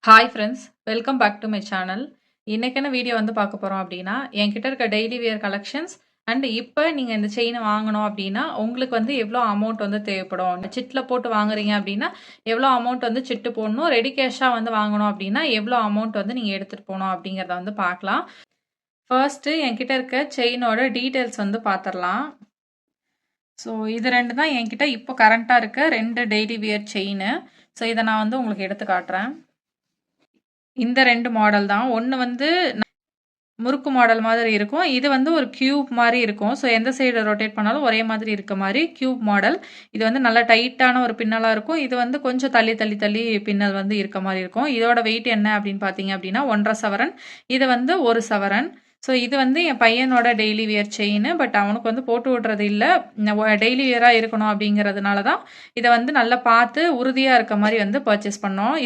Hi friends, welcome back to my channel. இன்னைக்கான video வந்து பார்க்க போகிறோம் அப்படின்னா, என்கிட்ட இருக்க டெய்லி வியர் கலெக்ஷன்ஸ் அண்ட் இப்போ நீங்கள் இந்த செயினை வாங்கணும் அப்படின்னா உங்களுக்கு வந்து எவ்வளோ அமௌண்ட் வந்து தேவைப்படும், சிட்டில் போட்டு வாங்குறீங்க அப்படின்னா எவ்வளோ அமௌண்ட் வந்து சிட்டு போடணும், ரெடி கேஷாக வந்து வாங்கணும் அப்படின்னா எவ்வளோ அமௌண்ட் வந்து நீங்கள் எடுத்துகிட்டு போகணும் அப்படிங்கிறத வந்து பார்க்கலாம். ஃபர்ஸ்ட்டு என்கிட்ட இருக்க செயினோட டீட்டெயில்ஸ் வந்து பார்த்துடலாம். ஸோ இது ரெண்டு தான் என்கிட்ட இப்போ கரண்ட்டாக இருக்க ரெண்டு டெய்லி வியர் செயின். ஸோ இதை நான் வந்து உங்களுக்கு எடுத்து காட்டுறேன். இந்த ரெண்டு மாடல் தான். ஒன்று வந்து முறுக்கு மாடல் மாதிரி இருக்கும், இது வந்து ஒரு கியூப் மாதிரி இருக்கும். ஸோ எந்த சைடு ரொட்டேட் பண்ணாலும் ஒரே மாதிரி இருக்க மாதிரி கியூப் மாடல். இது வந்து நல்லா டைட்டான ஒரு பின்னலாக இருக்கும். இது வந்து கொஞ்சம் தள்ளி தள்ளி தள்ளி பின்னல் வந்து இருக்க மாதிரி இருக்கும். இதோட வெயிட் என்ன அப்படின்னு பார்த்தீங்க அப்படின்னா 1.5 சவரன். இது வந்து 1 சவரன். ஸோ இது வந்து என் பையனோட டெய்லி வியர் செயின். பட் அவனுக்கு வந்து போட்டு விடுறது இல்லை, டெய்லி வியராக இருக்கணும் அப்படிங்கிறதுனால தான் இதை வந்து நல்லா பார்த்து உறுதியாக இருக்க மாதிரி வந்து பர்ச்சேஸ் பண்ணோம்.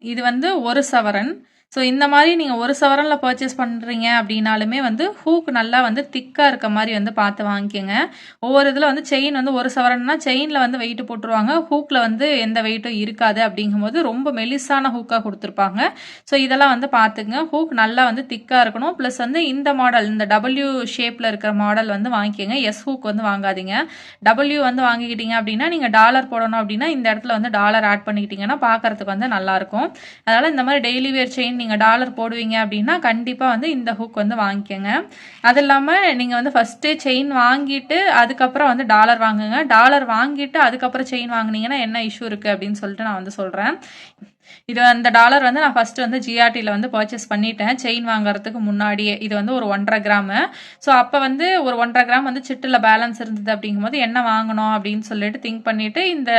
இது வந்து 1 சவரன். ஸோ இந்த மாதிரி நீங்கள் 1 சவரனில் பர்ச்சேஸ் பண்ணுறீங்க அப்படின்னாலுமே வந்து ஹூக் நல்லா வந்து திக்காக இருக்க மாதிரி வந்து பார்த்து வாங்கிக்கோங்க. ஒவ்வொரு இதில் வந்து செயின் வந்து 1 சவரன்னா செயினில் வந்து வெயிட்டு போட்டுருவாங்க, ஹூக்கில் வந்து எந்த வெயிட்டும் இருக்காது. அப்படிங்கும்போது ரொம்ப மெலிசான ஹூக்காக கொடுத்துருப்பாங்க. ஸோ இதெல்லாம் வந்து பார்த்துங்க, ஹூக் நல்லா வந்து திக்காக இருக்கணும். ப்ளஸ் வந்து இந்த மாடல், இந்த டபிள்யூ ஷேப்பில் இருக்கிற மாடல் வந்து வாங்கிக்கோங்க. எஸ் ஹூக் வந்து வாங்காதீங்க. டபிள்யூ வந்து வாங்கிக்கிட்டீங்க அப்படின்னா நீங்கள் டாலர் போடணும் அப்படின்னா இந்த இடத்துல வந்து டாலர் ஆட் பண்ணிக்கிட்டீங்கன்னா பார்க்கறதுக்கு வந்து நல்லாயிருக்கும். அதனால் இந்த மாதிரி டெய்லி வேர் செயின் நீங்கள் டாலர் போடுவீங்க அப்படின்னா கண்டிப்பாக வந்து இந்த ஹூக் வந்து வாங்கிக்கோங்க. அது இல்லாமல் நீங்கள் வந்து ஃபஸ்ட்டே செயின் வாங்கிட்டு அதுக்கப்புறம் வந்து டாலர் வாங்குங்க. டாலர் வாங்கிட்டு அதுக்கப்புறம் செயின் வாங்கினீங்கன்னா என்ன இஷ்யூ இருக்குது அப்படின்னு சொல்லிட்டு நான் வந்து சொல்கிறேன். இது அந்த டாலர் வந்து நான் ஃபர்ஸ்ட் வந்து ஜிஆர்டியில் வந்து பர்ச்சேஸ் பண்ணிட்டேன் செயின் வாங்குறதுக்கு முன்னாடியே. இது வந்து ஒரு 1.5 கிராமு. ஸோ அப்போ வந்து ஒரு 1.5 கிராம் வந்து சிட்டில் பேலன்ஸ் இருந்தது. அப்படிங்கும்போது என்ன வாங்கணும் அப்படின்னு சொல்லிட்டு திங்க் பண்ணிட்டு இந்த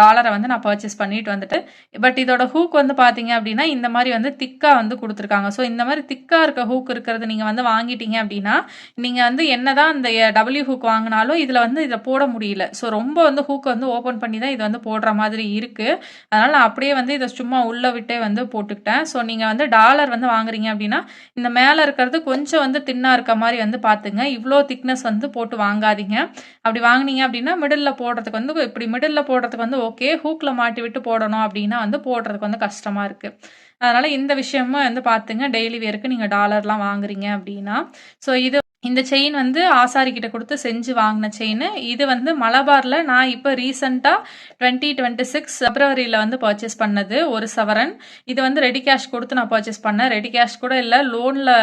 டாலரை வந்து நான் பர்ச்சேஸ் பண்ணிட்டு வந்துட்டு, பட் இதோட ஹூக் வந்து பார்த்தீங்க அப்படின்னா இந்த மாதிரி வந்து திக்காக வந்து கொடுத்துருக்காங்க. ஸோ இந்த மாதிரி திக்காக இருக்க ஹூக் இருக்கிறது நீங்கள் வந்து வாங்கிட்டீங்க அப்படின்னா நீங்கள் வந்து என்னதான் இந்த டபிள்யூ ஹூக் வாங்கினாலும் இதில் வந்து இதை போட முடியல. ஸோ ரொம்ப வந்து ஹூக்கை வந்து ஓப்பன் பண்ணி தான் இது வந்து போடுற மாதிரி இருக்குது. அதனால் நான் அப்படியே வந்து இதை சும்மா உள்ள விட்டே வந்து போட்டுக்கிட்டேன். ஸோ நீங்கள் வந்து டாலர் வந்து வாங்குறீங்க அப்படின்னா இந்த மேலே இருக்கிறது கொஞ்சம் வந்து தின்னாக இருக்க மாதிரி வந்து பார்த்துங்க. இவ்வளோ திக்னஸ் வந்து போட்டு வாங்காதீங்க. அப்படி வாங்கினீங்க அப்படின்னா மிடில் போடுறதுக்கு வந்து இப்படி மிடில் போடுறதுக்கு வந்து ஓகே, ஹூக்கில் மாட்டி விட்டு போடணும் அப்படின்னா வந்து போடுறதுக்கு வந்து கஷ்டமாக இருக்குது. அதனால் இந்த விஷயமும் வந்து பார்த்துங்க. டெய்லி வேருக்கு நீங்கள் டாலர்லாம் வாங்குறீங்க அப்படின்னா. ஸோ இந்த செயின் வந்து ஆசாரிக்கிட்ட கொடுத்து செஞ்சு வாங்கின செயின். இது வந்து மலபாரில் நான் இப்போ ரீசெண்டாக 2026 பிப்ரவரியில் வந்து பர்ச்சேஸ் பண்ணது 1 சவரன். இது வந்து ரெடி கேஷ் கொடுத்து நான் பர்ச்சேஸ் பண்ணேன். ரெடி கேஷ் கூட இல்லை, லோனில்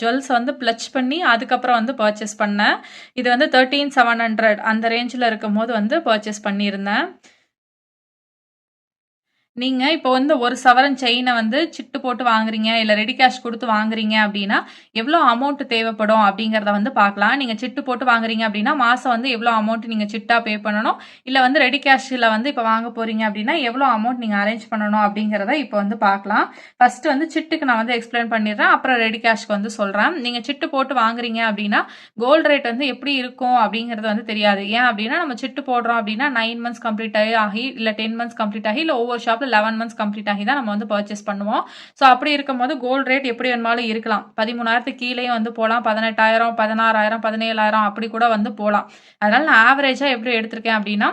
ஜுவல்ஸ் வந்து பிளச் பண்ணி அதுக்கப்புறம் வந்து பர்ச்சேஸ் பண்ணேன். இது வந்து 13,700 அந்த ரேஞ்சில் இருக்கும் போது வந்து பர்ச்சேஸ் பண்ணியிருந்தேன். நீங்கள் இப்போ வந்து 1 சவரன் செயினை வந்து சிட்டு போட்டு வாங்குறீங்க இல்லை ரெடி கேஷ் கொடுத்து வாங்குறீங்க அப்படின்னா எவ்வளோ அமௌண்ட் தேவைப்படும் அப்படிங்கிறத வந்து பார்க்கலாம். நீங்கள் சிட்டு போட்டு வாங்குறீங்க அப்படின்னா மாதம் வந்து எவ்வளோ அமௌண்ட் நீங்கள் சிட்டாக பே பண்ணணும், இல்லை வந்து ரெடி கேஷில் வந்து இப்போ வாங்க போகிறீங்க அப்படின்னா எவ்வளோ அமௌண்ட் நீங்கள் அரேஞ்ச் பண்ணணும் அப்படிங்கிறத இப்போ வந்து பார்க்கலாம். ஃபஸ்ட்டு வந்து சிட்டுக்கு நான் வந்து எக்ஸ்பிளைன் பண்ணிடுறேன், அப்புறம் ரெடி கேஷ்க்கு வந்து சொல்கிறேன். நீங்கள் சிட்டு போட்டு வாங்குறீங்க அப்படின்னா கோல்டு ரேட் வந்து எப்படி இருக்கும் அப்படிங்கிறது வந்து தெரியாது. ஏன் அப்படின்னா நம்ம சிட்டு போடுறோம் அப்படின்னா 9 மந்த்ஸ் கம்ப்ளீட் ஆகி இல்லை 10 மந்த்ஸ் கம்ப்ளீட் ஆகி இல்லை ஒவ்வொரு ஷாப்பில் 11 மந்த்ஸ் கம்ப்ளீட் ஆகி தான் நம்ம வந்து பர்ச்சேஸ் பண்ணுவோம். ஸோ அப்படி இருக்கும்போது கோல்டு ரேட் எப்படி வேணுமாலும் இருக்கலாம். 13,000 கீழேயும் வந்து போகலாம், 18,000, 16,000, 17,000 அப்படி கூட வந்து போகலாம். அதனால நான் ஆவரேஜாக எப்படி எடுத்திருக்கேன் அப்படின்னா,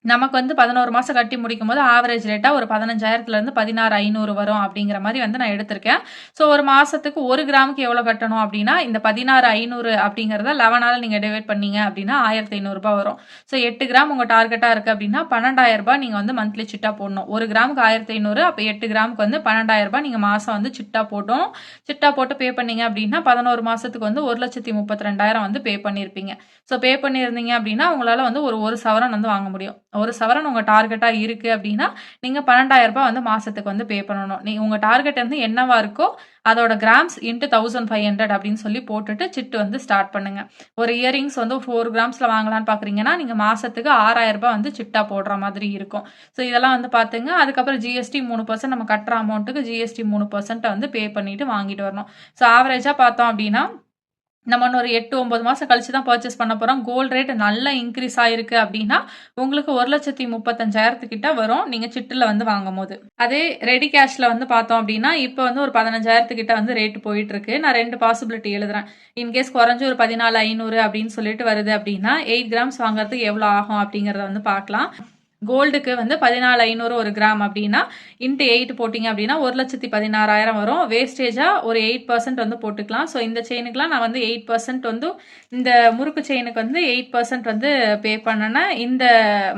நமக்கு வந்து 11 மாதம் கட்டி முடிக்கும் போது ஆவரேஜ் ரேட்டாக ஒரு 15,000லேருந்து 16,500 வரும் அப்படிங்கிற மாதிரி வந்து நான் எடுத்திருக்கேன். ஸோ ஒரு மாதத்துக்கு 1 கிராமுக்கு எவ்வளோ கட்டணும் அப்படின்னா இந்த 16,500 அப்படிங்கிறத 11ஆல் நீங்கள் டிவைட் பண்ணீங்க அப்படின்னா 1,500 ரூபாய் வரும். ஸோ 8 கிராம் உங்கள் டார்கெட்டாக இருக்குது அப்படின்னா 12,000 ரூபாய் நீங்கள் வந்து மந்த்லி சிட்டா போடணும். 1 கிராமுக்கு 1,500, அப்போ 8 கிராமுக்கு வந்து 12,000 ரூபாய் நீங்கள் மாதம் வந்து சிட்டா போட்டோம். சிட்டா போட்டு பே பண்ணீங்க அப்படின்னா 11 மாதத்துக்கு வந்து 1,32,000 வந்து பே பண்ணியிருப்பீங்க. ஸோ பே பண்ணியிருந்தீங்க அப்படின்னா உங்களால் வந்து ஒரு சவரன் வந்து வாங்க முடியும். 1 சவரன் உங்கள் டார்கெட்டாக இருக்குது அப்படின்னா நீங்கள் 12,000 ரூபாய் வந்து மாதத்துக்கு வந்து பே பண்ணணும். நீங்கள் உங்கள் டார்கெட் வந்து என்னவா இருக்கோ அதோட கிராம்ஸ் இன்ட்டு 1,500 அப்படின்னு சொல்லி போட்டுட்டு சிட்டு வந்து ஸ்டார்ட் பண்ணுங்கள். ஒரு இயரிங்ஸ் வந்து 4 கிராம்ஸில் வாங்கலான்னு பார்க்குறீங்கன்னா நீங்கள் மாதத்துக்கு 6,000 ரூபாய் வந்து சிட்டா போடுற மாதிரி இருக்கும். ஸோ இதெல்லாம் வந்து பார்த்துங்க. அதுக்கப்புறம் ஜிஎஸ்டி 3% நம்ம கட்டுற அமௌண்ட்டுக்கு ஜிஎஸ்டி 3% வந்து பே பண்ணிட்டு வாங்கிட்டு வரணும். ஸோ ஆவரேஜாக பார்த்தோம் அப்படின்னா நம்ம ஒரு 8-9 மாதம் கழிச்சு தான் பர்ச்சேஸ் பண்ண போகிறோம். கோல்டு ரேட் நல்லா இன்க்ரீஸ் ஆகிருக்கு அப்படின்னா உங்களுக்கு 1,35,000 கிட்ட வரும் நீங்கள் சிட்டில் வந்து வாங்கும் போது. அதே ரெடி கேஷில் வந்து பார்த்தோம் அப்படின்னா இப்போ வந்து ஒரு 15,000 கிட்ட வந்து ரேட் போயிட்டு இருக்கு. நான் 2 பாசிபிலிட்டி எழுதுறேன். இன்கேஸ் குறைஞ்சி ஒரு 14,500 அப்படின்னு சொல்லிட்டு வருது அப்படின்னா 8 கிராம்ஸ் வாங்குறதுக்கு எவ்வளோ ஆகும் அப்படிங்கிறத வந்து பார்க்கலாம். கோல்டுக்கு வந்து 14,500 ஒரு கிராம் அப்படின்னா இன்ட்டு 8 போட்டிங்க அப்படின்னா 1,16,000 வரும். வேஸ்டேஜாக ஒரு 8% வந்து போட்டுக்கலாம். ஸோ இந்த செயினுக்குலாம் நான் வந்து 8% வந்து இந்த முறுக்கு செயினுக்கு வந்து 8% வந்து பே பண்ணேன்னா, இந்த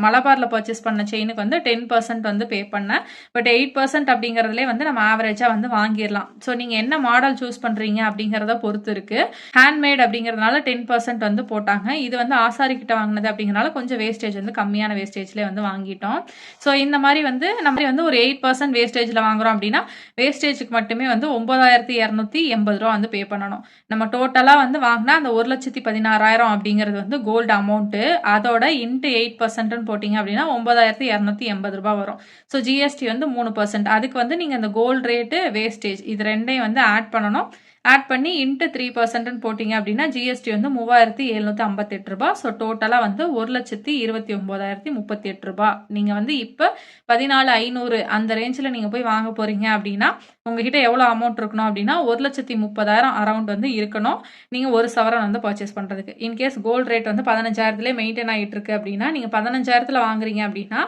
மலபாரில் பர்ச்சேஸ் பண்ண செயினுக்கு வந்து 10% வந்து பே பண்ணேன். பட் 8% அப்படிங்கிறதுலே வந்து நம்ம ஆவரேஜாக வந்து வாங்கிடலாம். ஸோ நீங்கள் என்ன மாடல் சூஸ் பண்ணுறீங்க அப்படிங்கிறத பொறுத்து இருக்குது. ஹேண்ட்மேட் அப்படிங்கிறதுனால 10% வந்து போட்டாங்க. இது வந்து ஆசாரி கிட்ட வாங்கினது அப்படிங்கிறனால கொஞ்சம் வேஸ்டேஜ் வந்து கம்மியான வேஸ்டேஜ்லேயே வந்து வாங்கிட்டோம். ஸோ இந்த மாதிரி வந்து நம்ம வந்து ஒரு 8% வேஸ்டேஜில் வாங்குறோம் அப்படின்னா வேஸ்டேஜுக்கு மட்டுமே வந்து 9,280 ரூபா வந்து பே பண்ணணும். நம்ம டோட்டலாக வந்து வாங்கினா அந்த 1,16,000 அப்படிங்கிறது வந்து கோல்டு அமௌண்ட்டு. அதோட இன்ட்டு 8%ன்னு போட்டிங்க அப்படின்னா 9,280 ரூபா வரும். ஸோ ஜிஎஸ்டி வந்து 3%. அதுக்கு வந்து நீங்கள் அந்த கோல்டு ரேட்டு வேஸ்டேஜ் இது ரெண்டையும் வந்து ஆட் பண்ணணும். ஆட் பண்ணி இன்ட்டு 3%ன்னு போட்டிங்க அப்படின்னா ஜிஎஸ்டி வந்து 3,758 ரூபா. ஸோ டோட்டலாக வந்து 1,29,038 ரூபா. நீங்கள் வந்து இப்போ 14,500 அந்த ரேஞ்சில் நீங்கள் போய் வாங்க போகிறீங்க அப்படின்னா உங்ககிட்ட எவ்வளோ அமௌண்ட் இருக்கணும் அப்படின்னா 1,30,030 அரௌண்ட் வந்து இருக்கணும். நீங்கள் ஒரு சவரன் வந்து பர்ச்சேஸ் பண்ணுறதுக்கு. இன்கேஸ் கோல்டு ரேட் வந்து 15,000 மெயின்டைன் ஆகிட்டு இருக்கு அப்படின்னா நீங்கள் 15,000 வாங்குறீங்க அப்படின்னா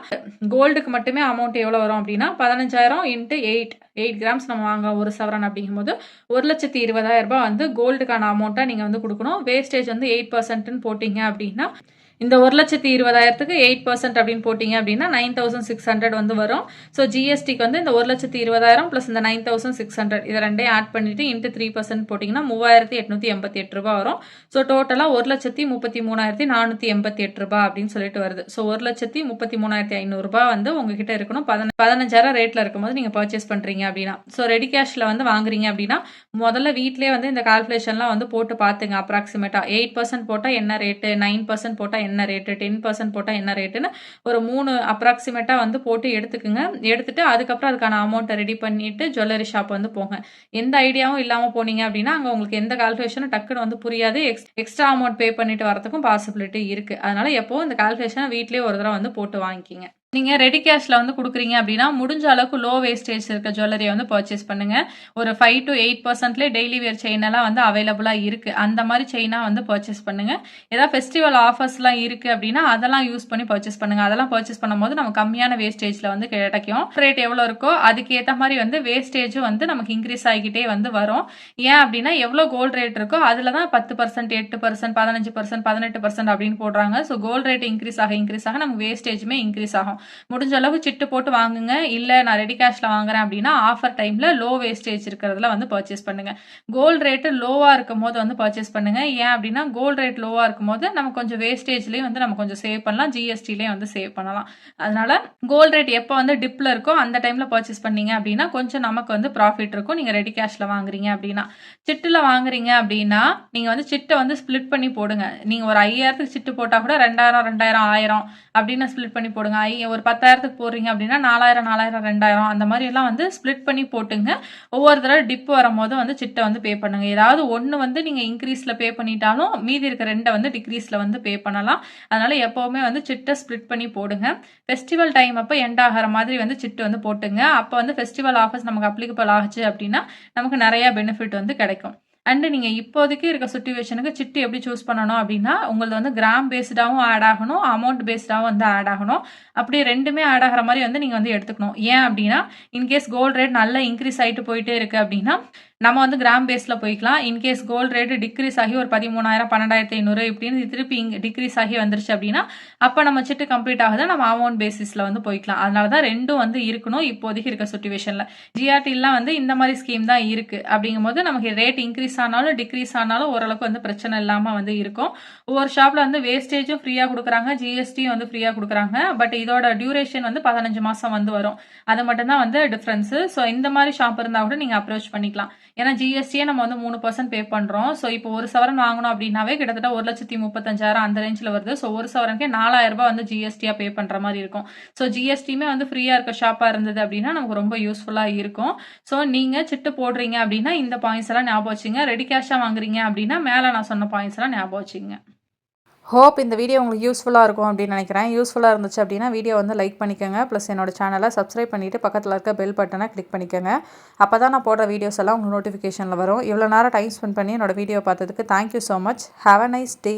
கோல்டுக்கு மட்டுமே அமௌண்ட் எவ்வளோ வரும் அப்படின்னா 15,000 இன்ட்டு 8 கிராம்ஸ் நம்ம வாங்க ஒரு சவரன் அப்படிங்கும்போது 1,20,000 ரூபாய் வந்து கோல்டுக்கான அமௌண்ட்டாக நீங்கள் வந்து கொடுக்கணும். வேஸ்டேஜ் வந்து 8%ன்னு போட்டிங்க அப்படின்னா இந்த 1,20,000க்கு 8% அப்படின்னு போட்டிங்க அப்படின்னா 9,600 வந்து வரும். ஸோ ஜிஎஸ்டிக்கு வந்து இந்த 1,20,000 ப்ளஸ் இந்த 9,600 இதை ரெண்டையும் ஆட் பண்ணிட்டு இன்ட்டு 3% போட்டிங்கன்னா 3,888 ரூபா வரும். ஸோ டோட்டலாக 1,33,488 ரூபா அப்படின்னு சொல்லிட்டு வருது. ஸோ 1,33,500 ரூபா வந்து உங்ககிட்ட இருக்கணும். 15,000 ரேட்டில் இருக்கும்போது நீங்கள் பர்ச்சேஸ் பண்ணுறீங்க அப்படின்னா. ஸோ ரெடி கேஷில் வந்து வாங்குறீங்க அப்படின்னா முதல்ல வீட்டிலே வந்து இந்த கால்குலேஷன்லாம் வந்து போட்டு பார்த்துங்க. அப்ராக்சிமேட்டாக 8% போட்டால் என்ன ரேட்டு, 9% போட்டால் என்ன ரேட்டு, 10% போட்டால் என்ன ரேட்டுன்னு ஒரு 3 அப்ராக்சிமேட்டாக வந்து போட்டு எடுத்துக்குங்க. எடுத்துட்டு அதுக்கப்புறம் அதுக்கான அமௌண்ட்டை ரெடி பண்ணிட்டு ஜுவல்லரி ஷாப் வந்து போங்க. எந்த ஐடியாவும் இல்லாமல் போனீங்க அப்படின்னா அங்கே உங்களுக்கு எந்த கால்குலேஷனும் டக்குன்னு வந்து புரியாது. எக்ஸ்ட்ரா அமௌண்ட் பே பண்ணிட்டு வரதுக்கும் பாசிபிலிட்டி இருக்குது. அதனால எப்போவும் இந்த கால்குலேஷனை வீட்லேயே ஒரு தடவை வந்து போட்டு வாங்கிக்கிங்க. நீங்கள் ரெடி கேஷில் வந்து கொடுக்குறீங்க அப்படின்னா முடிஞ்ச அளவுக்கு லோ வேஸ்டேஜ் இருக்க ஜுவல்லரியை வந்து பர்ச்சேஸ் பண்ணுங்கள். ஒரு 5 to 8%லேயே டெய்லி வேர் செயினெல்லாம் வந்து அவைலபிளாக இருக்குது. அந்த மாதிரி செயினாக வந்து பர்ச்சேஸ் பண்ணுங்கள். ஏதாவது ஃபெஸ்டிவல் ஆஃபர்ஸ்லாம் இருக்குது அப்படின்னா அதெல்லாம் யூஸ் பண்ணி பர்ச்சேஸ் பண்ணுங்கள். அதெல்லாம் பர்ச்சேஸ் பண்ணும்போது நம்ம கம்மியான வேஸ்டேஜில் வந்து கிடைக்கும். ரேட் எவ்வளோ இருக்கோ அதுக்கேற்ற மாதிரி வந்து வேஸ்டேஜும் வந்து நமக்கு இன்க்ரீஸ் ஆகிக்கிட்டே வந்து வரும். ஏன் அப்படின்னா எவ்வளோ கோல்டு ரேட் இருக்கோ அதில் தான் 10%, 8%, 15%, 18% அப்படின்னு போடுறாங்க. ஸோ கோல்டு ரேட் இன்க்ரீஸ் ஆக நமக்கு வேஸ்டேஜுமே இன்க்ரீஸ் ஆகும். முடிஞ்ச அளவுக்கு சிட்டு போட்டு வாங்குங்க. இல்லை நான் ரெடி கேஷில் வாங்குறேன் அப்படின்னா ஆஃபர் டைமில் லோ வேஸ்டேஜ் இருக்கிறதுல வந்து பர்ச்சேஸ் பண்ணுங்க. கோல்டு ரேட்டு லோவாக இருக்கும் போது வந்து பர்ச்சேஸ் பண்ணுங்க. ஏன் அப்படின்னா கோல்டு ரேட் லோவாக இருக்கும் போது நம்ம கொஞ்சம் வேஸ்டேஜ்லேயும் வந்து நம்ம கொஞ்சம் சேவ் பண்ணலாம், ஜிஎஸ்டிலேயும் வந்து சேவ் பண்ணலாம். அதனால கோல்டு ரேட் எப்போ வந்து டிப்பில் இருக்கோ அந்த டைமில் பர்ச்சேஸ் பண்ணீங்க அப்படின்னா கொஞ்சம் நமக்கு வந்து ப்ராஃபிட் இருக்கும். நீங்கள் ரெடி கேஷில் வாங்குறீங்க அப்படின்னா. சிட்டில் வாங்குறீங்க அப்படின்னா நீங்கள் வந்து சிட்டை வந்து ஸ்பிளிட் பண்ணி போடுங்க. நீங்கள் ஒரு 5,000க்கு சிட்டு போட்டால் கூட 2,000, 2,000, 1,000 அப்படின்னு ஸ்பிளிட் பண்ணி போடுங்க. ஒரு 10,000க்கு போடுறீங்க அப்படின்னா 4,000, 4,000, 2,000 அந்த மாதிரி எல்லாம் வந்து ஸ்பிளிட் பண்ணி போட்டுங்க. ஒவ்வொரு தடவை டிப் வரும்போது வந்து சிட்டை வந்து பே பண்ணுங்க. ஏதாவது ஒன்று வந்து நீங்கள் இன்க்ரீஸில் பே பண்ணிட்டாலும் மீதி இருக்க 2 வந்து டிக்ரீஸில் வந்து பே பண்ணலாம். அதனால எப்போவுமே வந்து சிட்டை ஸ்பிளிட் பண்ணி போடுங்க. ஃபெஸ்டிவல் டைம் அப்போ எண்ட் ஆகிற மாதிரி வந்து சிட்டு வந்து போட்டுங்க. அப்போ வந்து ஃபெஸ்டிவல் ஆஃபர்ஸ் நமக்கு அப்ளிகபிள் ஆச்சு அப்படின்னா நமக்கு நிறைய பெனிஃபிட் வந்து கிடைக்கும். அண்டு நீங்கள் இப்போதைக்கு இருக்க சுச்சுவேஷனுக்கு சிட்டு எப்படி சூஸ் பண்ணணும் அப்படின்னா உங்களது வந்து கிராம் பேஸ்டாகவும் ஆட் ஆகணும், அமௌண்ட் பேஸ்டாகவும் வந்து ஆட் ஆகணும். அப்படி ரெண்டுமே ஆட் ஆகிற மாதிரி வந்து நீங்கள் வந்து எடுத்துக்கணும். ஏன் அப்படின்னா இன்கேஸ் கோல்டு ரேட் நல்லா இன்க்ரீஸ் ஆகிட்டு போயிட்டே இருக்குது அப்படின்னா நம்ம வந்து கிராம் பேஸில் போய்க்கலாம். இன்கேஸ் கோல்டு ரேட்டு டிக்ரீஸ் ஆகி ஒரு 13,000, 12,500 இப்படின்னு திருப்பி இங்கே டிக்ரீஸ் ஆகி வந்துருச்சு அப்படின்னா அப்போ நம்ம சிட்டு கம்ப்ளீட் ஆகுது, நம்ம அமௌண்ட் பேசிஸில் வந்து போய்க்கலாம். அதனால தான் ரெண்டும் வந்து இருக்கணும் இப்போதைக்கு இருக்க சுச்சுவேஷனில். ஜிஆர்டிலாம் வந்து இந்த மாதிரி ஸ்கீம் தான் இருக்குது. அப்படிங்கும்போது நமக்கு ரேட் இன்க்ரீஸ் ஆனாலும் டிக்ரீஸ் ஆனாலும் ஓரளவுக்கு வந்து பிரச்சனை இல்லாமல் வந்து இருக்கும். ஒவ்வொரு ஷாப்பில் வந்து வேஸ்டேஜும் ஃப்ரீயாக கொடுக்குறாங்க, ஜிஎஸ்டியும் வந்து ஃப்ரீயாக கொடுக்குறாங்க. பட் இதோட டியூரேஷன் வந்து 15 மாதம் வந்து வரும். அது மட்டும்தான் வந்து டிஃப்ரென்ஸு. ஸோ இந்த மாதிரி ஷாப் இருந்தால் கூட நீங்கள் அப்ரோச் பண்ணிக்கலாம். ஏன்னா ஜிஎஸ்டியே நம்ம வந்து 3% பே பண்ணுறோம். ஸோ இப்போ ஒரு சவரன் வாங்கணும் அப்படின்னாவே கிட்டத்தட்ட 1,35,000 அந்த ரேஞ்சில் வருது. ஸோ ஒரு சவரனுக்கே 4,000 ரூபாய் வந்து ஜிஎஸ்டியாக பே பண்ணுற மாதிரி இருக்கும். ஸோ ஜிஎஸ்டியுமே வந்து ஃப்ரீயாக இருக்க ஷாப்பாக இருந்தது அப்படின்னா நமக்கு ரொம்ப யூஸ்ஃபுல்லாக இருக்கும். ஸோ நீங்கள் சிட்டு போடுறீங்க அப்படின்னா இந்த பாயிண்ட்ஸ் எல்லாம் ஞாபகம் வச்சுங்க. ரெடி கேஷாக வாங்குறீங்க அப்படின்னா மேலே நான் சொன்ன பாயிண்ட்ஸ் எல்லாம் ஞாபகம் வச்சுங்க. ஹோப் இந்த வீடியோ உங்களுக்கு யூஸ்ஃபுல்லாக இருக்கும் அப்படின்னு நினைக்கிறேன். யூஸ்ஃபுல்லாக இருந்துச்சு அப்படின்னா வீடியோ வந்து லைக் பண்ணிக்கோங்க. ப்ளஸ் என்னோட சேனலை சப்ஸ்கிரைப் பண்ணிவிட்டு பக்கத்தில் இருக்க பெல் பட்டனை கிளிக் பண்ணிக்கோங்க. அப்போ தான் நான் போடுற வீடியோஸ் எல்லாம் உங்களுக்கு நோட்டிஃபிகேஷனில் வரும். இவ்வளோ நேரம் டைம் ஸ்பெண்ட் பண்ணி என்னோட வீடியோ பார்த்ததுக்கு thank you so much. Have a nice day.